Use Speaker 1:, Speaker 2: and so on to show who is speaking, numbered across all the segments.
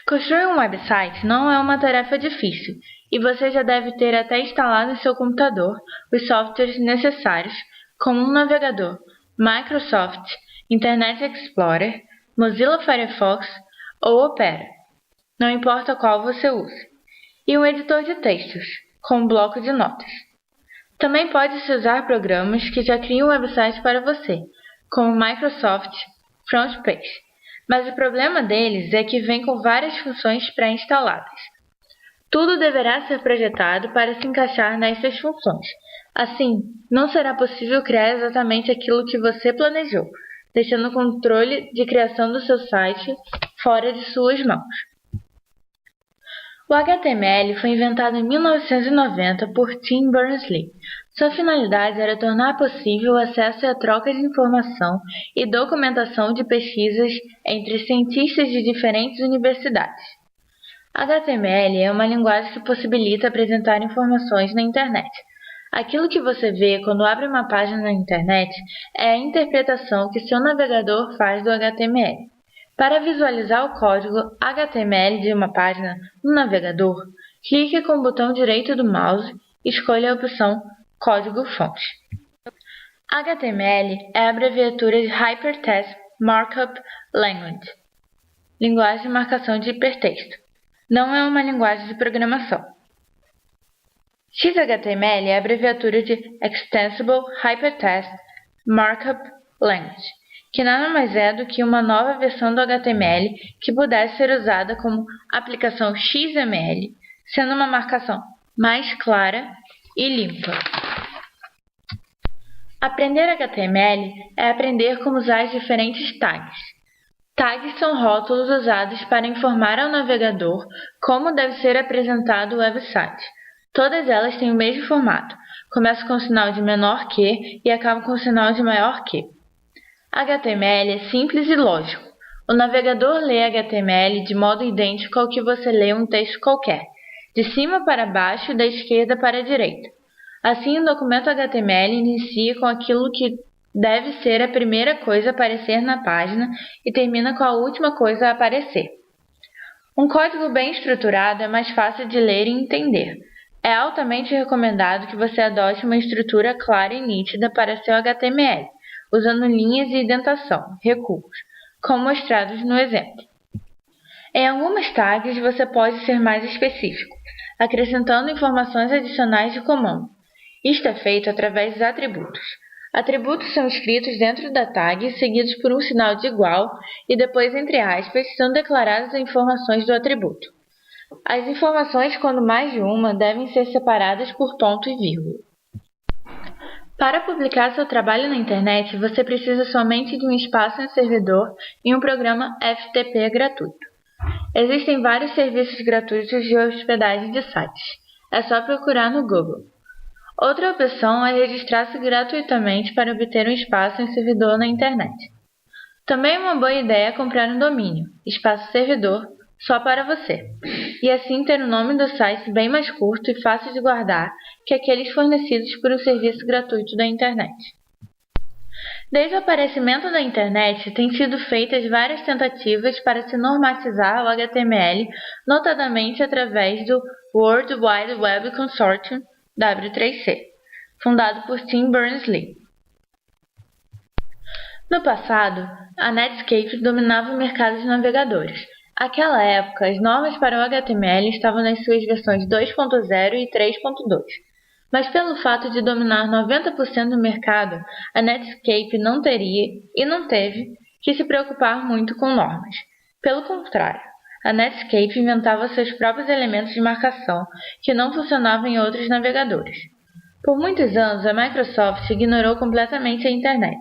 Speaker 1: Construir um website não é uma tarefa difícil, e você já deve ter até instalado em seu computador os softwares necessários, como um navegador, Microsoft, Internet Explorer, Mozilla Firefox ou Opera, não importa qual você use, e um editor de textos, com um bloco de notas. Também pode-se usar programas que já criam websites para você, como Microsoft FrontPage, mas o problema deles é que vem com várias funções pré-instaladas. Tudo deverá ser projetado para se encaixar nessas funções. Assim, não será possível criar exatamente aquilo que você planejou, deixando o controle de criação do seu site fora de suas mãos. O HTML foi inventado em 1990 por Tim Berners-Lee. Sua finalidade era tornar possível o acesso e a troca de informação e documentação de pesquisas entre cientistas de diferentes universidades. HTML é uma linguagem que possibilita apresentar informações na internet. Aquilo que você vê quando abre uma página na internet é a interpretação que seu navegador faz do HTML. Para visualizar o código HTML de uma página no navegador, clique com o botão direito do mouse e escolha a opção Código-fonte. HTML é a abreviatura de Hypertext Markup Language, linguagem de marcação de hipertexto. Não é uma linguagem de programação. XHTML é a abreviatura de Extensible Hypertext Markup Language, que nada mais é do que uma nova versão do HTML que pudesse ser usada como aplicação XML, sendo uma marcação mais clara e limpa. Aprender HTML é aprender como usar as diferentes tags. Tags são rótulos usados para informar ao navegador como deve ser apresentado o website. Todas elas têm o mesmo formato, começam com o sinal de menor que e acabam com o sinal de maior que. HTML é simples e lógico. O navegador lê HTML de modo idêntico ao que você lê um texto qualquer, de cima para baixo e da esquerda para a direita. Assim, o documento HTML inicia com aquilo que deve ser a primeira coisa a aparecer na página e termina com a última coisa a aparecer. Um código bem estruturado é mais fácil de ler e entender. É altamente recomendado que você adote uma estrutura clara e nítida para seu HTML, usando linhas e indentação, recuos, como mostrados no exemplo. Em algumas tags você pode ser mais específico, acrescentando informações adicionais de comando. Isto é feito através dos atributos. Atributos são escritos dentro da tag, seguidos por um sinal de igual e depois, entre aspas, são declaradas as informações do atributo. As informações, quando mais de uma, devem ser separadas por ponto e vírgula. Para publicar seu trabalho na internet, você precisa somente de um espaço em servidor e um programa FTP gratuito. Existem vários serviços gratuitos de hospedagem de sites. É só procurar no Google. Outra opção é registrar-se gratuitamente para obter um espaço em servidor na internet. Também é uma boa ideia comprar um domínio, espaço servidor, só para você, e assim ter o nome do site bem mais curto e fácil de guardar que aqueles fornecidos por um serviço gratuito da internet. Desde o aparecimento da internet, têm sido feitas várias tentativas para se normatizar o HTML, notadamente através do World Wide Web Consortium, W3C, fundado por Tim Berners-Lee. No passado, a Netscape dominava o mercado de navegadores. Naquela época, as normas para o HTML estavam nas suas versões 2.0 e 3.2. Mas pelo fato de dominar 90% do mercado, a Netscape não teria, e não teve, que se preocupar muito com normas. Pelo contrário, a Netscape inventava seus próprios elementos de marcação que não funcionavam em outros navegadores. Por muitos anos, a Microsoft ignorou completamente a internet.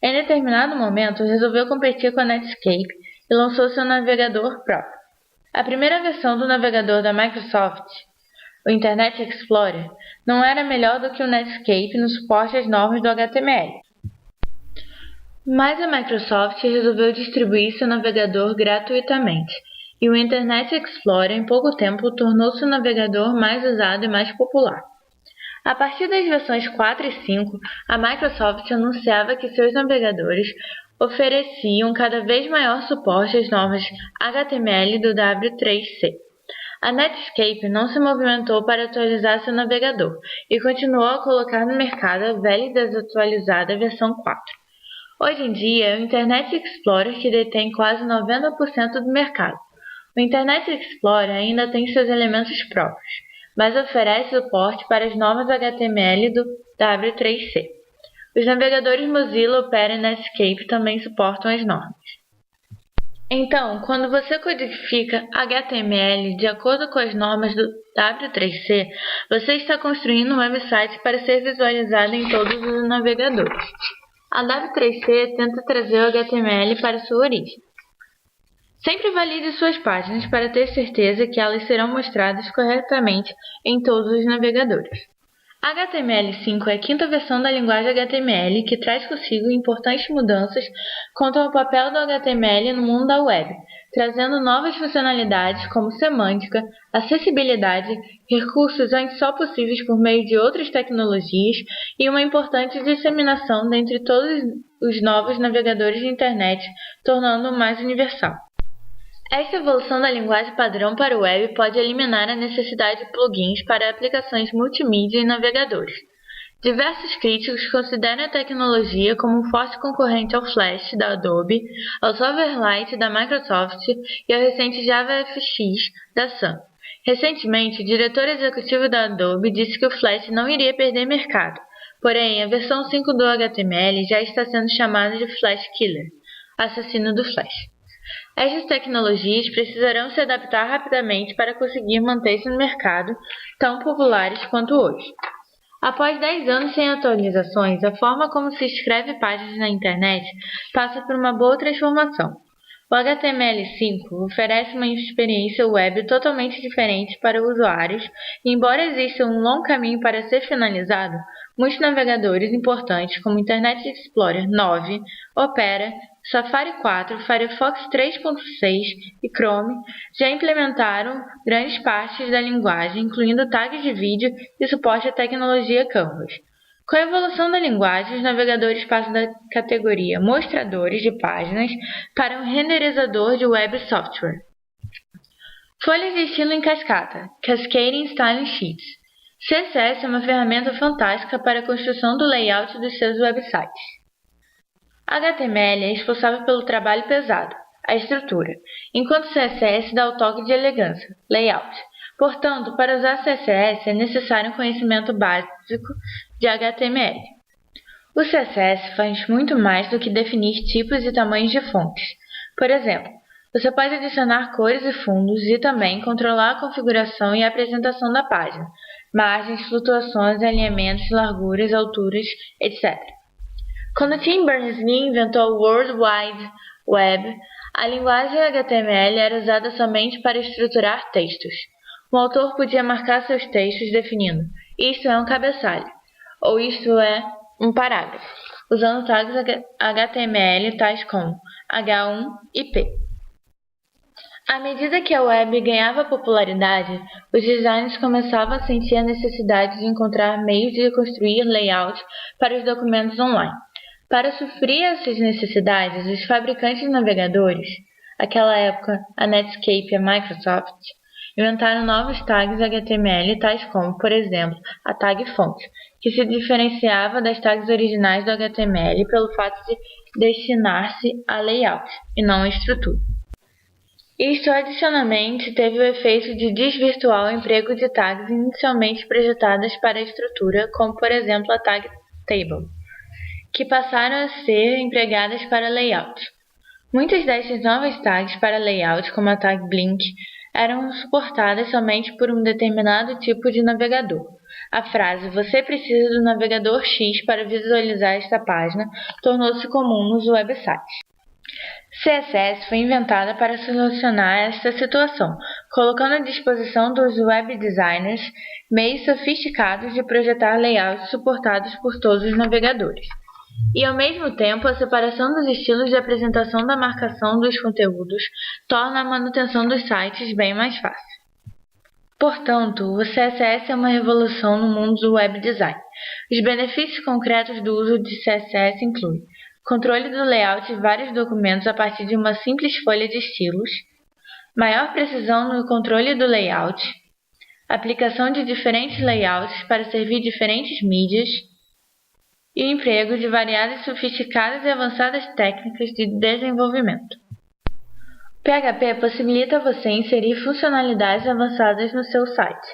Speaker 1: Em determinado momento, resolveu competir com a Netscape e lançou seu navegador próprio. A primeira versão do navegador da Microsoft, o Internet Explorer, não era melhor do que o Netscape no suporte às normas do HTML. Mas a Microsoft resolveu distribuir seu navegador gratuitamente, e o Internet Explorer em pouco tempo tornou-se o navegador mais usado e mais popular. A partir das versões 4 e 5, a Microsoft anunciava que seus navegadores ofereciam cada vez maior suporte às normas HTML do W3C. A Netscape não se movimentou para atualizar seu navegador e continuou a colocar no mercado a velha e desatualizada versão 4. Hoje em dia, é o Internet Explorer que detém quase 90% do mercado. O Internet Explorer ainda tem seus elementos próprios, mas oferece suporte para as normas HTML do W3C. Os navegadores Mozilla, Opera e Netscape também suportam as normas. Então, quando você codifica HTML de acordo com as normas do W3C, você está construindo um website para ser visualizado em todos os navegadores. A W3C tenta trazer o HTML para sua origem. Sempre valide suas páginas para ter certeza que elas serão mostradas corretamente em todos os navegadores. HTML5 é a quinta versão da linguagem HTML que traz consigo importantes mudanças quanto ao papel do HTML no mundo da web, trazendo novas funcionalidades como semântica, acessibilidade, recursos antes só possíveis por meio de outras tecnologias e uma importante disseminação dentre todos os novos navegadores de internet, tornando-o mais universal. Esta evolução da linguagem padrão para o web pode eliminar a necessidade de plugins para aplicações multimídia e navegadores. Diversos críticos consideram a tecnologia como um forte concorrente ao Flash da Adobe, ao Silverlight da Microsoft e ao recente JavaFX da Sun. Recentemente, o diretor executivo da Adobe disse que o Flash não iria perder mercado, porém a versão 5 do HTML já está sendo chamada de Flash Killer, assassino do Flash. Estas tecnologias precisarão se adaptar rapidamente para conseguir manter-se no mercado, tão populares quanto hoje. Após 10 anos sem atualizações, a forma como se escreve páginas na internet passa por uma boa transformação. O HTML5 oferece uma experiência web totalmente diferente para usuários e, embora exista um longo caminho para ser finalizado, muitos navegadores importantes como Internet Explorer 9, Opera, Safari 4, Firefox 3.6 e Chrome já implementaram grandes partes da linguagem, incluindo tags de vídeo e suporte à tecnologia Canvas. Com a evolução da linguagem, os navegadores passam da categoria mostradores de páginas para um renderizador de web software. Folhas de estilo em cascata, Cascading Styling Sheets. CSS é uma ferramenta fantástica para a construção do layout dos seus websites. HTML é responsável pelo trabalho pesado, a estrutura, enquanto CSS dá o toque de elegância, layout. Portanto, para usar CSS é necessário um conhecimento básico de HTML. O CSS faz muito mais do que definir tipos e tamanhos de fontes. Por exemplo, você pode adicionar cores e fundos e também controlar a configuração e a apresentação da página, margens, flutuações, alinhamentos, larguras, alturas, etc. Quando Tim Berners-Lee inventou o World Wide Web, a linguagem HTML era usada somente para estruturar textos. Um autor podia marcar seus textos definindo "isto é um cabeçalho" ou "isto é um parágrafo", usando tags HTML tais como H1 e P. À medida que a web ganhava popularidade, os designers começavam a sentir a necessidade de encontrar meios de construir layout para os documentos online. Para suprir essas necessidades, os fabricantes de navegadores, naquela época a Netscape e a Microsoft, inventaram novos tags HTML tais como, por exemplo, a tag fonte, que se diferenciava das tags originais do HTML pelo fato de destinar-se a layout e não a estrutura. Isto adicionalmente teve o efeito de desvirtuar o emprego de tags inicialmente projetadas para a estrutura, como por exemplo a tag table, que passaram a ser empregadas para layout. Muitas destas novas tags para layout, como a tag blink, eram suportadas somente por um determinado tipo de navegador. A frase "você precisa do navegador X para visualizar esta página" tornou-se comum nos websites. CSS foi inventada para solucionar esta situação, colocando à disposição dos web designers meios sofisticados de projetar layouts suportados por todos os navegadores. E, ao mesmo tempo, a separação dos estilos de apresentação da marcação dos conteúdos torna a manutenção dos sites bem mais fácil. Portanto, o CSS é uma revolução no mundo do web design. Os benefícios concretos do uso de CSS incluem controle do layout de vários documentos a partir de uma simples folha de estilos, maior precisão no controle do layout, aplicação de diferentes layouts para servir diferentes mídias e o emprego de variadas sofisticadas e avançadas técnicas de desenvolvimento. O PHP possibilita você inserir funcionalidades avançadas no seu site.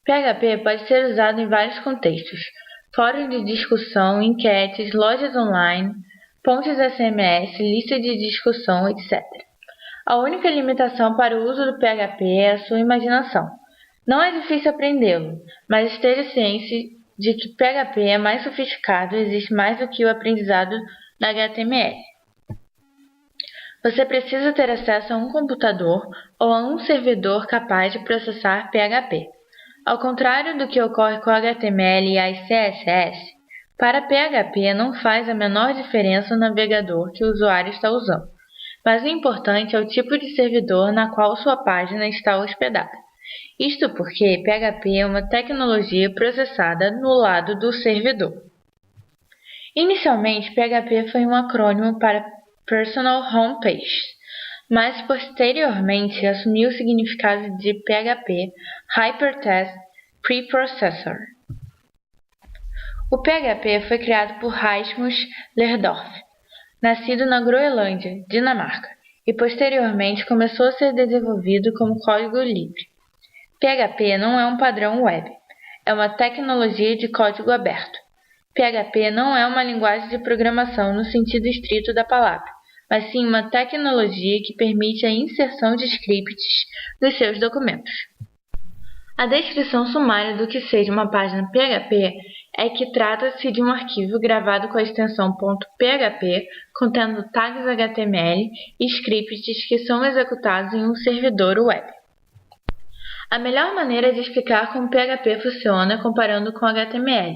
Speaker 1: PHP pode ser usado em vários contextos: fóruns de discussão, enquetes, lojas online, pontes SMS, lista de discussão, etc. A única limitação para o uso do PHP é a sua imaginação. Não é difícil aprendê-lo, mas esteja ciente de que PHP é mais sofisticado e existe mais do que o aprendizado da HTML. Você precisa ter acesso a um computador ou a um servidor capaz de processar PHP. Ao contrário do que ocorre com HTML e as CSS, para PHP não faz a menor diferença o navegador que o usuário está usando, mas o importante é o tipo de servidor na qual sua página está hospedada. Isto porque PHP é uma tecnologia processada no lado do servidor. Inicialmente, PHP foi um acrônimo para Personal Home Page, mas posteriormente assumiu o significado de PHP Hypertext Preprocessor. O PHP foi criado por Rasmus Lerdorf, nascido na Groenlândia, Dinamarca, e posteriormente começou a ser desenvolvido como código livre. PHP não é um padrão web, é uma tecnologia de código aberto. PHP não é uma linguagem de programação no sentido estrito da palavra, mas sim uma tecnologia que permite a inserção de scripts nos seus documentos. A descrição sumária do que seja uma página PHP é que trata-se de um arquivo gravado com a extensão .php contendo tags HTML e scripts que são executados em um servidor web. A melhor maneira de explicar como PHP funciona é comparando com HTML.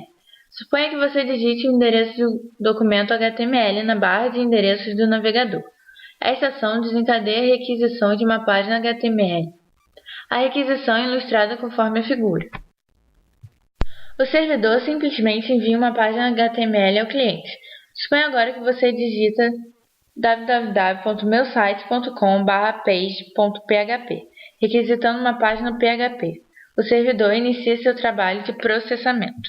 Speaker 1: Suponha que você digite o endereço do documento HTML na barra de endereços do navegador. Esta ação desencadeia a requisição de uma página HTML. A requisição é ilustrada conforme a figura. O servidor simplesmente envia uma página HTML ao cliente. Suponha agora que você digita www.meusite.com/page.php, requisitando uma página PHP. O servidor inicia seu trabalho de processamento.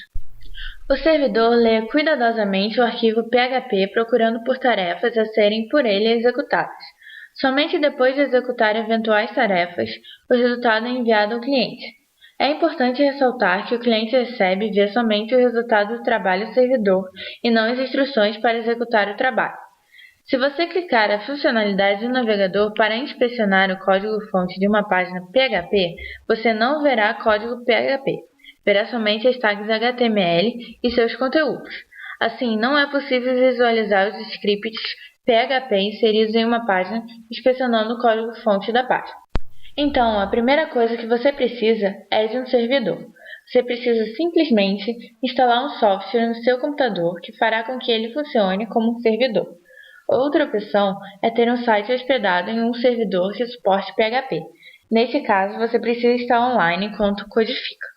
Speaker 1: O servidor lê cuidadosamente o arquivo PHP procurando por tarefas a serem por ele executadas. Somente depois de executar eventuais tarefas, o resultado é enviado ao cliente. É importante ressaltar que o cliente recebe e vê somente o resultado do trabalho do servidor e não as instruções para executar o trabalho. Se você clicar a funcionalidade do navegador para inspecionar o código-fonte de uma página PHP, você não verá código PHP. Verá somente as tags HTML e seus conteúdos. Assim, não é possível visualizar os scripts PHP inseridos em uma página inspecionando o código-fonte da página. Então, a primeira coisa que você precisa é de um servidor. Você precisa simplesmente instalar um software no seu computador que fará com que ele funcione como um servidor. Outra opção é ter um site hospedado em um servidor que suporte PHP. Nesse caso, você precisa estar online enquanto codifica.